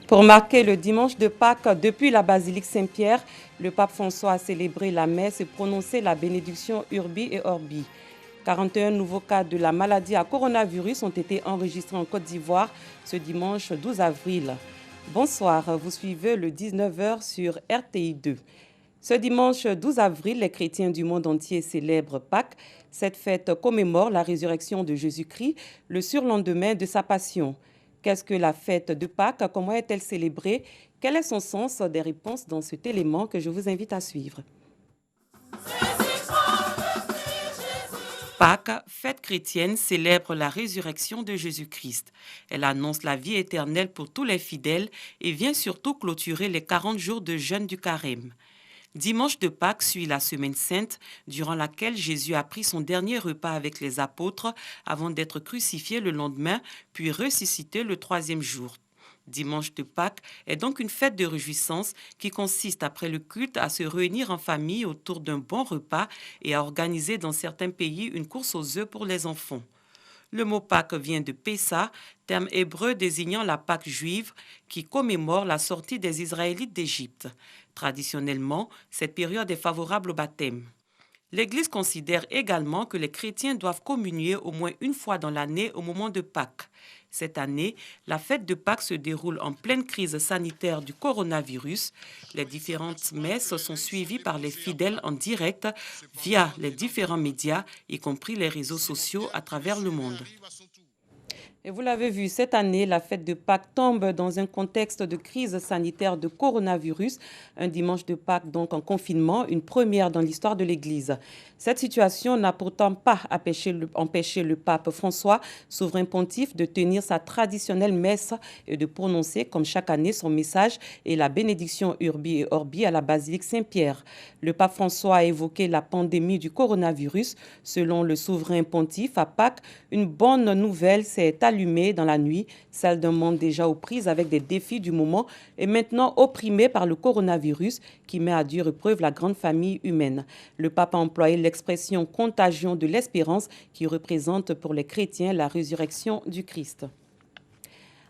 Pour marquer le dimanche de Pâques, depuis la basilique Saint-Pierre, le pape François a célébré la messe et prononcé la bénédiction Urbi et Orbi. 41 nouveaux cas de la maladie à coronavirus ont été enregistrés en Côte d'Ivoire ce dimanche 12 avril. Bonsoir, vous suivez le 19h sur RTI 2. Ce dimanche 12 avril, les chrétiens du monde entier célèbrent Pâques. Cette fête commémore la résurrection de Jésus-Christ le surlendemain de sa passion. Qu'est-ce que la fête de Pâques? Comment est-elle célébrée? Quel est son sens? Des réponses dans cet élément que je vous invite à suivre. Pâques, fête chrétienne, célèbre la résurrection de Jésus-Christ. Elle annonce la vie éternelle pour tous les fidèles et vient surtout clôturer les 40 jours de jeûne du Carême. Dimanche de Pâques suit la Semaine Sainte, durant laquelle Jésus a pris son dernier repas avec les apôtres avant d'être crucifié le lendemain, puis ressuscité le troisième jour. Dimanche de Pâques est donc une fête de réjouissance qui consiste, après le culte, à se réunir en famille autour d'un bon repas et à organiser dans certains pays une course aux œufs pour les enfants. Le mot Pâques vient de Pessa, terme hébreu désignant la Pâque juive qui commémore la sortie des Israélites d'Égypte. Traditionnellement, cette période est favorable au baptême. L'Église considère également que les chrétiens doivent communier au moins une fois dans l'année au moment de Pâques. Cette année, la fête de Pâques se déroule en pleine crise sanitaire du coronavirus. Les différentes messes sont suivies par les fidèles en direct via les différents médias, y compris les réseaux sociaux à travers le monde. Et vous l'avez vu, cette année, la fête de Pâques tombe dans un contexte de crise sanitaire de coronavirus. Un dimanche de Pâques donc en confinement, une première dans l'histoire de l'Église. Cette situation n'a pourtant pas empêché le pape François, souverain pontife, de tenir sa traditionnelle messe et de prononcer, comme chaque année, son message et la bénédiction Urbi et Orbi à la basilique Saint-Pierre. Le pape François a évoqué la pandémie du coronavirus. Selon le souverain pontife, à Pâques, une bonne nouvelle s'est allumée dans la nuit, celle d'un monde déjà aux prises avec des défis du moment et maintenant opprimé par le coronavirus qui met à dure épreuve la grande famille humaine. Le pape a employé l'expression contagion de l'espérance qui représente pour les chrétiens la résurrection du Christ.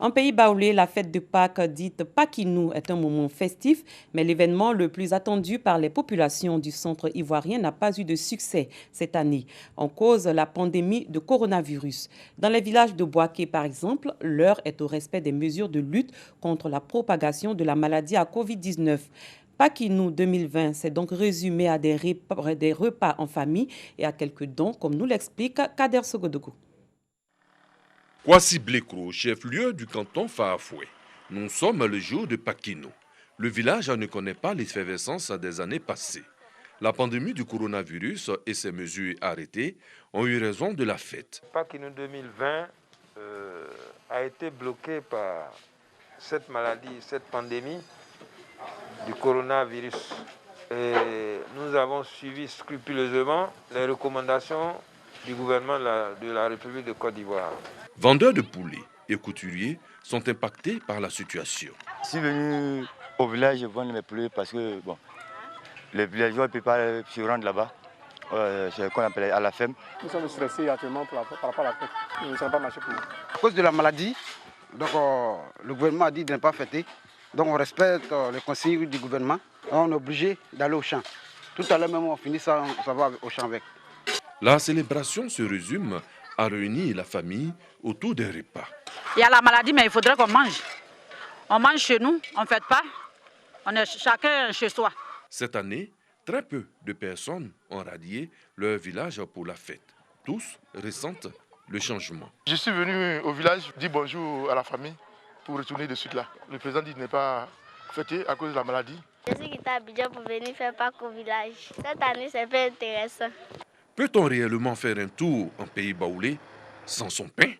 En pays baoulé, la fête de Pâques dite Paquinou est un moment festif, mais l'événement le plus attendu par les populations du centre ivoirien n'a pas eu de succès cette année, en cause la pandémie de coronavirus. Dans les villages de Boaké, par exemple, l'heure est au respect des mesures de lutte contre la propagation de la maladie à Covid-19. Paquinou 2020 s'est donc résumé à des repas en famille et à quelques dons, comme nous l'explique Kader Sogodougou. Kwasi Blekro, chef-lieu du canton Faafoué. Nous sommes le jour de Paquinou. Le village ne connaît pas l'effervescence des années passées. La pandémie du coronavirus et ses mesures arrêtées ont eu raison de la fête. Paquinou 2020 a été bloqué par cette maladie, cette pandémie du coronavirus. Et nous avons suivi scrupuleusement les recommandations du gouvernement de la République de Côte d'Ivoire. Vendeurs de poulets et couturiers sont impactés par la situation. Je suis venu au village vendre mes poulets parce que les villageois ne peuvent pas se rendre là-bas. C'est ce qu'on appelle à la ferme. Nous sommes stressés actuellement par rapport à la fête. Nous ne sommes pas marchés pour nous. À cause de la maladie, donc, le gouvernement a dit de ne pas fêter. Donc on respecte les consignes du gouvernement. On est obligé d'aller au champ. Tout à l'heure même on finit ça va au champ avec. La célébration se résume à réunir la famille autour des repas. Il y a la maladie, mais il faudrait qu'on mange. On mange chez nous, on ne fête pas. On est chacun chez soi. Cette année, très peu de personnes ont radié leur village pour la fête. Tous ressentent le changement. Je suis venu au village dire bonjour à la famille pour retourner de suite là. Le président dit de ne pas fêter à cause de la maladie. Je suis quitté à Abidjan pour venir faire Pâques au village. Cette année, c'est pas intéressant. Peut-on réellement faire un tour en pays baoulé sans son pain?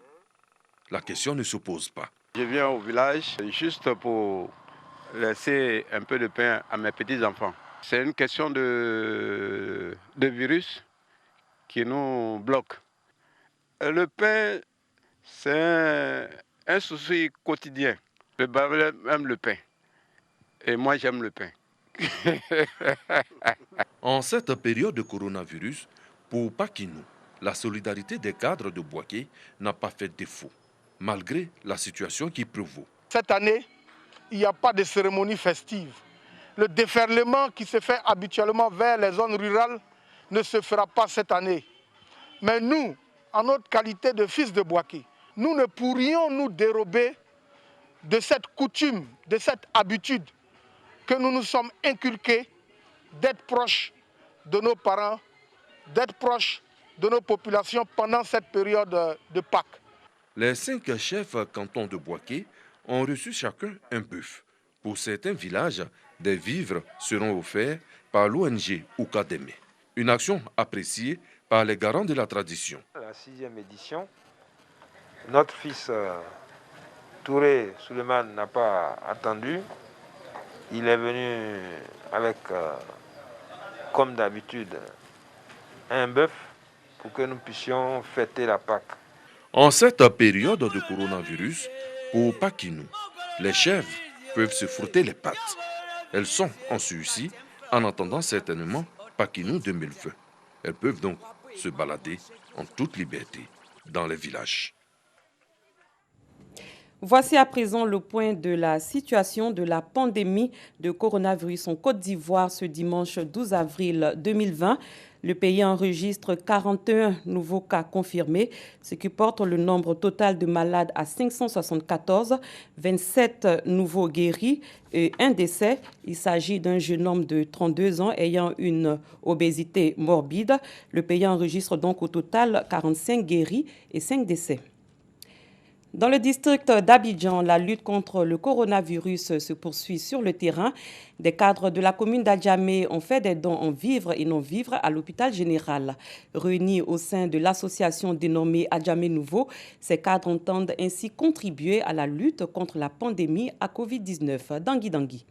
La question ne se pose pas. Je viens au village juste pour laisser un peu de pain à mes petits-enfants. C'est une question de virus qui nous bloque. Le pain, c'est un souci quotidien. Le baoulé aime le pain. Et moi, j'aime le pain. En cette période de coronavirus, pour Paquinou, la solidarité des cadres de Boaké n'a pas fait défaut, malgré la situation qui prévaut. Cette année, il n'y a pas de cérémonie festive. Le déferlement qui se fait habituellement vers les zones rurales ne se fera pas cette année. Mais nous, en notre qualité de fils de Bouaké, nous ne pourrions nous dérober de cette coutume, de cette habitude que nous nous sommes inculqués d'être proches de nos parents, d'être proches de nos populations pendant cette période de Pâques. Les 5 chefs cantons de Bouaké ont reçu chacun un bœuf. Pour certains villages, des vivres seront offerts par l'ONG Oukademe. Une action appréciée par les garants de la tradition. La 6e édition, notre fils Touré Suleiman n'a pas attendu. Il est venu avec, comme d'habitude, un bœuf pour que nous puissions fêter la Pâque. En cette période de coronavirus, pour Pakinou, les chèvres peuvent se frotter les pattes. Elles sont en sursis en attendant certainement Pakinou 2020. Elles peuvent donc se balader en toute liberté dans les villages. Voici à présent le point de la situation de la pandémie de coronavirus en Côte d'Ivoire ce dimanche 12 avril 2020. Le pays enregistre 41 nouveaux cas confirmés, ce qui porte le nombre total de malades à 574, 27 nouveaux guéris et un décès. Il s'agit d'un jeune homme de 32 ans ayant une obésité morbide. Le pays enregistre donc au total 45 guéris et 5 décès. Dans le district d'Abidjan, la lutte contre le coronavirus se poursuit sur le terrain. Des cadres de la commune d'Adjamé ont fait des dons en vivres et non-vivres à l'hôpital général. Réunis au sein de l'association dénommée Adjamé Nouveau, ces cadres entendent ainsi contribuer à la lutte contre la pandémie à Covid-19. Dangui.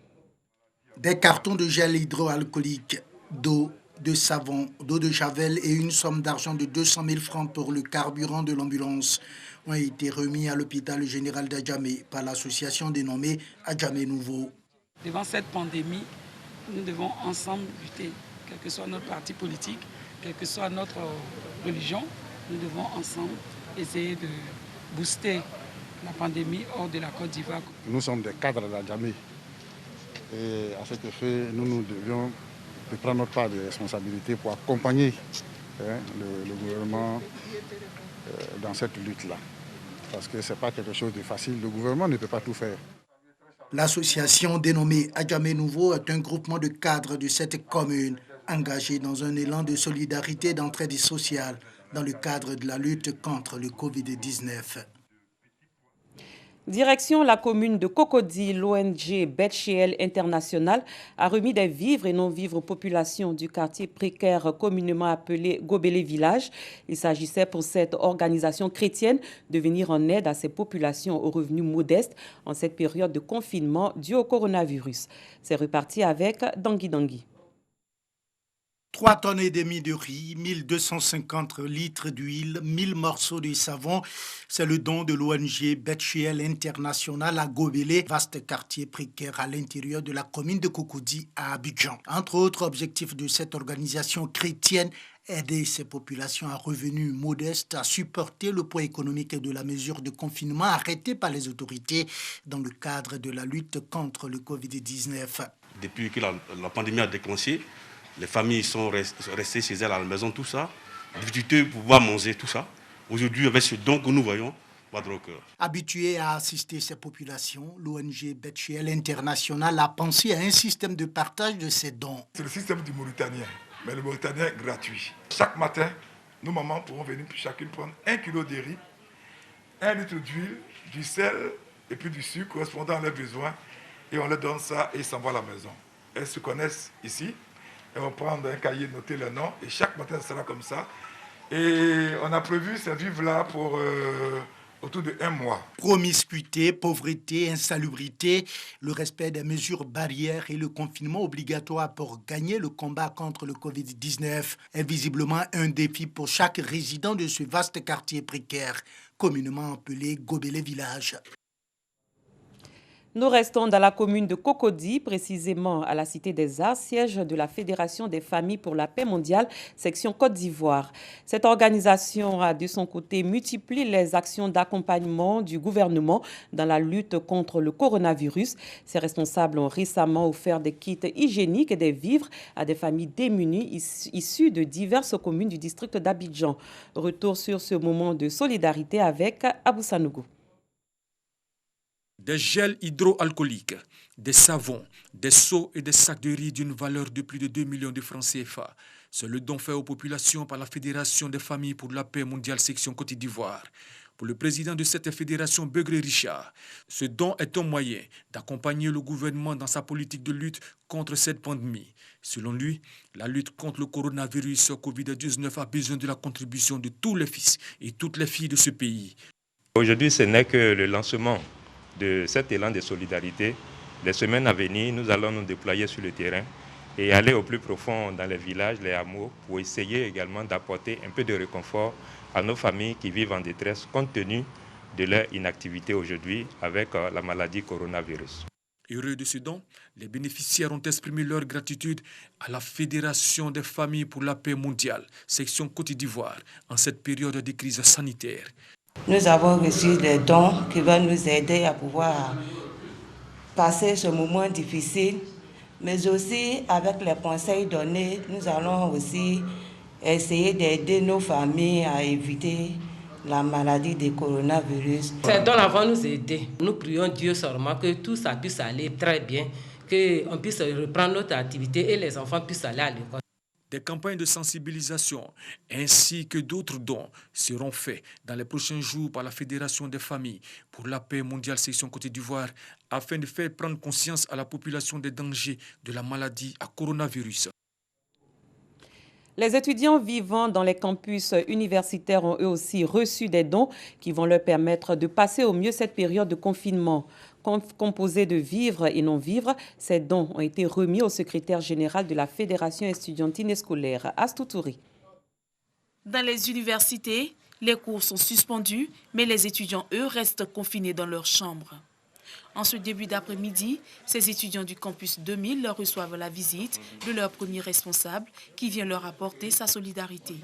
Des cartons de gel hydroalcoolique, d'eau, de savon, d'eau de javel et une somme d'argent de 200 000 francs pour le carburant de l'ambulance ont été remis à l'hôpital général d'Adjamé par l'association dénommée Adjamé Nouveau. Devant cette pandémie, nous devons ensemble lutter, quel que soit notre parti politique, quelle que soit notre religion, nous devons ensemble essayer de booster la pandémie hors de la Côte d'Ivoire. Nous sommes des cadres d'Adjamé et à cet effet, nous devions prendre notre part de responsabilité pour accompagner le gouvernement dans cette lutte-là. Parce que ce n'est pas quelque chose de facile. Le gouvernement ne peut pas tout faire. L'association dénommée Adjamé Nouveau est un groupement de cadres de cette commune engagés dans un élan de solidarité et d'entraide sociale dans le cadre de la lutte contre le Covid-19. Direction la commune de Cocody, l'ONG BetChel International a remis des vivres et non-vivres aux populations du quartier précaire communément appelé Gobélé Village. Il s'agissait pour cette organisation chrétienne de venir en aide à ces populations aux revenus modestes en cette période de confinement dû au coronavirus. C'est reparti avec Dangui. 3,5 tonnes de riz, 1250 litres d'huile, 1000 morceaux de savon. C'est le don de l'ONG BetChel International à Gobélé, vaste quartier précaire à l'intérieur de la commune de Cocody à Abidjan. Entre autres objectifs de cette organisation chrétienne, aider ces populations à revenus modestes à supporter le poids économique de la mesure de confinement arrêtée par les autorités dans le cadre de la lutte contre le Covid-19. Depuis que la pandémie a déclenché, les familles sont restées chez elles à la maison, tout ça. Difficulté pour pouvoir manger, tout ça. Aujourd'hui, avec ce don que nous voyons, pas de cœur. Habitué à assister ces populations, l'ONG BetChel International a pensé à un système de partage de ces dons. C'est le système du Mauritanien, mais le Mauritanien est gratuit. Chaque matin, nos mamans pourront venir chacune prendre 1 kilo de riz, 1 litre d'huile, du sel et puis du sucre correspondant à leurs besoins. Et on leur donne ça et ils s'en vont à la maison. Elles se connaissent ici. Et on prend un cahier, noter le nom, et chaque matin, ça sera comme ça. Et on a prévu ces vivres-là pour autour de 1 mois. Promiscuité, pauvreté, insalubrité, le respect des mesures barrières et le confinement obligatoire pour gagner le combat contre le Covid-19 est visiblement un défi pour chaque résident de ce vaste quartier précaire, communément appelé Gobélé Village. Nous restons dans la commune de Cocody, précisément à la Cité des Arts, siège de la Fédération des familles pour la paix mondiale, section Côte d'Ivoire. Cette organisation a de son côté multiplié les actions d'accompagnement du gouvernement dans la lutte contre le coronavirus. Ses responsables ont récemment offert des kits hygiéniques et des vivres à des familles démunies issues de diverses communes du district d'Abidjan. Retour sur ce moment de solidarité avec Abou Sanougou. Des gels hydroalcooliques, des savons, des seaux et des sacs de riz d'une valeur de plus de 2 millions de francs CFA. C'est le don fait aux populations par la Fédération des familles pour la paix mondiale section Côte d'Ivoire. Pour le président de cette fédération, Begré Richard, ce don est un moyen d'accompagner le gouvernement dans sa politique de lutte contre cette pandémie. Selon lui, la lutte contre le coronavirus Covid-19 a besoin de la contribution de tous les fils et toutes les filles de ce pays. Aujourd'hui, ce n'est que le lancement de cet élan de solidarité. Les semaines à venir, nous allons nous déployer sur le terrain et aller au plus profond dans les villages, les hameaux, pour essayer également d'apporter un peu de réconfort à nos familles qui vivent en détresse compte tenu de leur inactivité aujourd'hui avec la maladie coronavirus. Heureux de ce don, les bénéficiaires ont exprimé leur gratitude à la Fédération des familles pour la paix mondiale, section Côte d'Ivoire, en cette période de crise sanitaire. Nous avons reçu des dons qui vont nous aider à pouvoir passer ce moment difficile, mais aussi avec les conseils donnés, nous allons aussi essayer d'aider nos familles à éviter la maladie du coronavirus. Ces dons-là vont nous aider. Nous prions Dieu seulement que tout ça puisse aller très bien, qu'on puisse reprendre notre activité et les enfants puissent aller à l'école. Des campagnes de sensibilisation ainsi que d'autres dons seront faits dans les prochains jours par la Fédération des familles pour la paix mondiale section Côte d'Ivoire afin de faire prendre conscience à la population des dangers de la maladie à coronavirus. Les étudiants vivant dans les campus universitaires ont eux aussi reçu des dons qui vont leur permettre de passer au mieux cette période de confinement. Composés de vivres et non-vivres, ces dons ont été remis au secrétaire général de la Fédération estudiantine et scolaire, Astou Touré. Dans les universités, les cours sont suspendus, mais les étudiants, eux, restent confinés dans leurs chambres. En ce début d'après-midi, ces étudiants du campus 2000 leur reçoivent la visite de leur premier responsable qui vient leur apporter sa solidarité.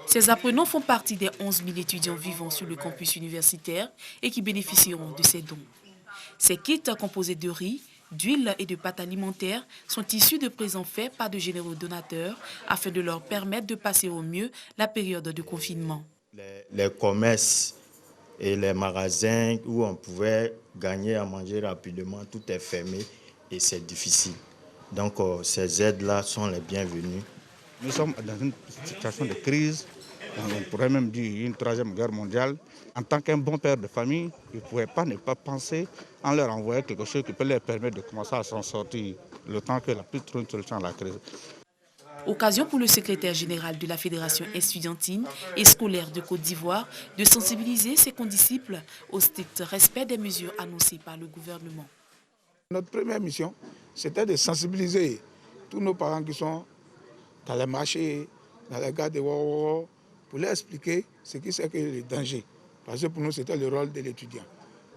Ces apprenants font partie des 11 000 étudiants vivant sur le campus universitaire et qui bénéficieront de ces dons. Ces kits composés de riz, d'huile et de pâtes alimentaires sont issus de présents faits par de généreux donateurs afin de leur permettre de passer au mieux la période de confinement. Les commerces et les magasins où on pouvait gagner à manger rapidement, tout est fermé et c'est difficile. Donc ces aides-là sont les bienvenues. Nous sommes dans une situation de crise, on pourrait même dire une troisième guerre mondiale. En tant qu'un bon père de famille, je ne pouvais pas ne pas penser en leur envoyer quelque chose qui peut leur permettre de commencer à s'en sortir le temps que la plus trouve une solution à la crise. Occasion pour le secrétaire général de la Fédération estudiantine et scolaire de Côte d'Ivoire de sensibiliser ses condisciples au strict respect des mesures annoncées par le gouvernement. Notre première mission, c'était de sensibiliser tous nos parents qui sont dans les marchés, dans les gares de Wawawa, pour leur expliquer ce qui c'est que le danger. Parce que pour nous, c'était le rôle de l'étudiant.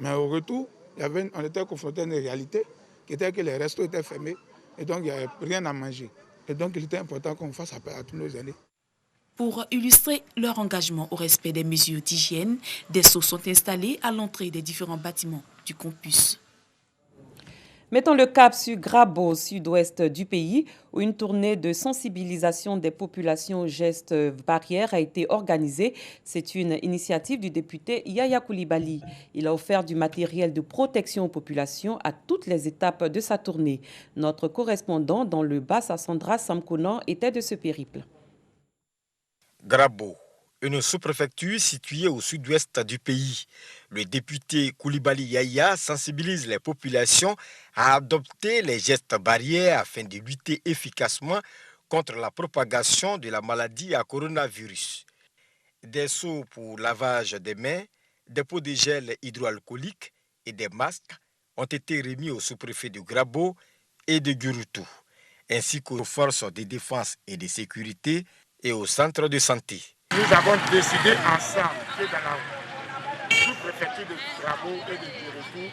Mais au retour, on était confronté à une réalité qui était que les restos étaient fermés et donc il n'y avait rien à manger. Et donc il était important qu'on fasse appel à tous nos aînés. Pour illustrer leur engagement au respect des mesures d'hygiène, des seaux sont installés à l'entrée des différents bâtiments du campus. Mettons le cap sur Grabo, sud-ouest du pays, où une tournée de sensibilisation des populations aux gestes barrières a été organisée. C'est une initiative du député Yaya Koulibaly. Il a offert du matériel de protection aux populations à toutes les étapes de sa tournée. Notre correspondant dans le Bas, Sandra Samkonan, était de ce périple. Grabo, une sous-préfecture située au sud-ouest du pays. Le député Koulibaly Yaya sensibilise les populations à adopter les gestes barrières afin de lutter efficacement contre la propagation de la maladie à coronavirus. Des seaux pour lavage des mains, des pots de gel hydroalcoolique et des masques ont été remis au sous-préfet de Grabo et de Gurutu, ainsi qu'aux forces de défense et de sécurité et au centre de santé. Nous avons décidé ensemble que dans préfecture de Bravo et de Djiricou,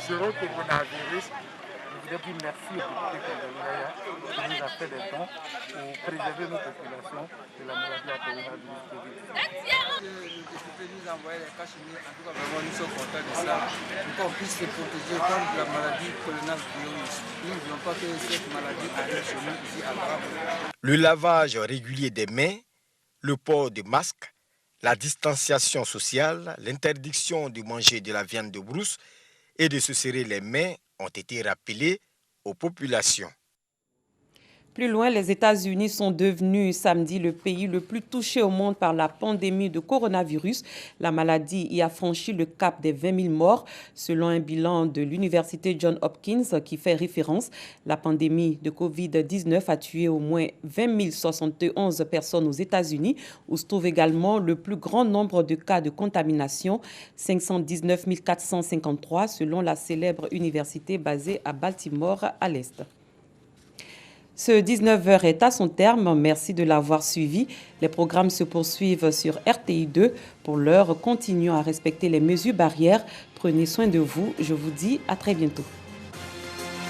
zéro coronavirus. Je voudrais dire merci au député Kondolaya qui nous a fait des dons pour préserver nos populations de la maladie à coronavirus Covid-19. Le député nous a envoyé les cas chimiques, en tout cas vraiment nous sommes contents de ça, pour qu'on puisse se protéger contre la maladie coronavirus. Nous ne voulons pas que cette maladie arrive chez nous ici à Bravo. Le lavage régulier des mains, le port de masques, la distanciation sociale, l'interdiction de manger de la viande de brousse et de se serrer les mains ont été rappelés aux populations. Plus loin, les États-Unis sont devenus samedi le pays le plus touché au monde par la pandémie de coronavirus. La maladie y a franchi le cap des 20 000 morts. Selon un bilan de l'université Johns Hopkins qui fait référence, la pandémie de Covid-19 a tué au moins 20 071 personnes aux États-Unis, où se trouve également le plus grand nombre de cas de contamination, 519 453 selon la célèbre université basée à Baltimore à l'Est. Ce 19h est à son terme. Merci de l'avoir suivi. Les programmes se poursuivent sur RTI 2. Pour l'heure, continuons à respecter les mesures barrières. Prenez soin de vous. Je vous dis à très bientôt.